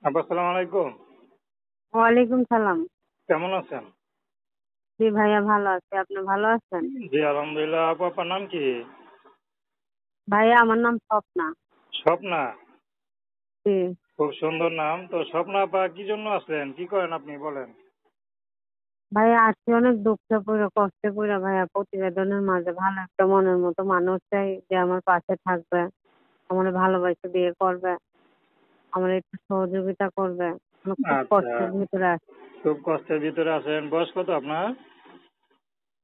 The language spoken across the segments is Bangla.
আপু আসসালামু আলাইকুম। ওয়ালাইকুম সালাম। কেমন আছেন? জি ভাইয়া ভালো আছি। আপনি ভালো আছেন? জি আলহামদুলিল্লাহ। আপু আপনার নাম কি? ভাইয়া আমার নাম স্বপ্না। স্বপ্না। জি। খুব সুন্দর নাম। তো স্বপ্না আপা কি জন্য আসলেন? কি করেন আপনি বলেন? ভাইয়া আজকে অনেক দুঃখে পড়ে কষ্টে পড়ে ভাইয়া প্রতিবেদনের মাঝে ভালো একটা মনের মতো মানুষ চাই যে আমার পাশে থাকবে, আমার ভালোবাসে বিয়ে করবে, আমার একটু সহযোগিতা করবে। আমি খুব আচ্ছা। কষ্টের ভিতরে আছি। খুব কষ্টের ভিতরে আছেন। বয়স কত আপনার?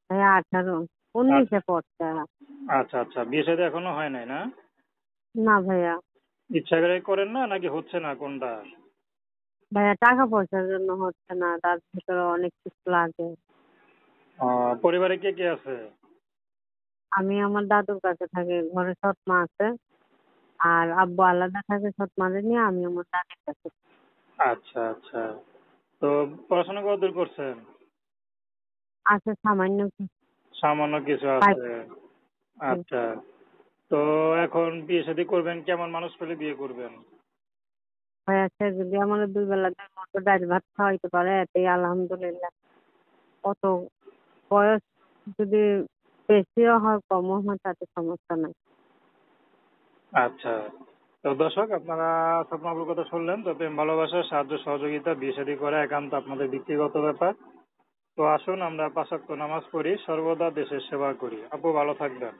ভাইয়া 18, আচ্ছা 19-এ পড়ছে। আচ্ছা আচ্ছা। বিয়ে শাদী এখনো হয় নাই না? না ভাইয়া। ইচ্ছা করে করেন না নাকি হচ্ছে না কোনটা? ভাইয়া টাকা পয়সার জন্য হচ্ছে না, তার ভিতরে অনেক কিছু লাগে। পরিবারে কে কে আছে? আমি আমার দাদুর কাছে থাকি, ঘরে সৎ মা আছে। আর আব্বু আলাদা থাকে সৎ মারে নিয়ে, আমি আমার দাদির কাছে। আচ্ছা আচ্ছা। তো পড়াশোনা কতদূর করছেন? আছে সামান্য কিছু। সামান্য কিছু পাই- আছে। আচ্ছা। তো এখন বিয়ে শাদী করবেন কেমন মানুষ পেলে বিয়ে করবেন? হয়ে আছে যদি আমার দুই বেলা দুই মতো ডাল ভাত খাওয়াইতে পারে এতেই আলহামদুলিল্লাহ। কত বয়স যদি বেশিও হয় কমও হয় তাতে সমস্যা নাই। আচ্ছা। তো দর্শক আপনারা স্বপ্নাপুর কথা শুনলেন। তো প্রেম ভালোবাসা সাহায্য সহযোগিতা বিয়ে শাদী করা একান্ত আপনাদের ব্যক্তিগত ব্যাপার। তো আসুন আমরা 5 ওয়াক্ত নামাজ পড়ি, সর্বদা দেশের সেবা করি। আপু ভালো থাকবেন।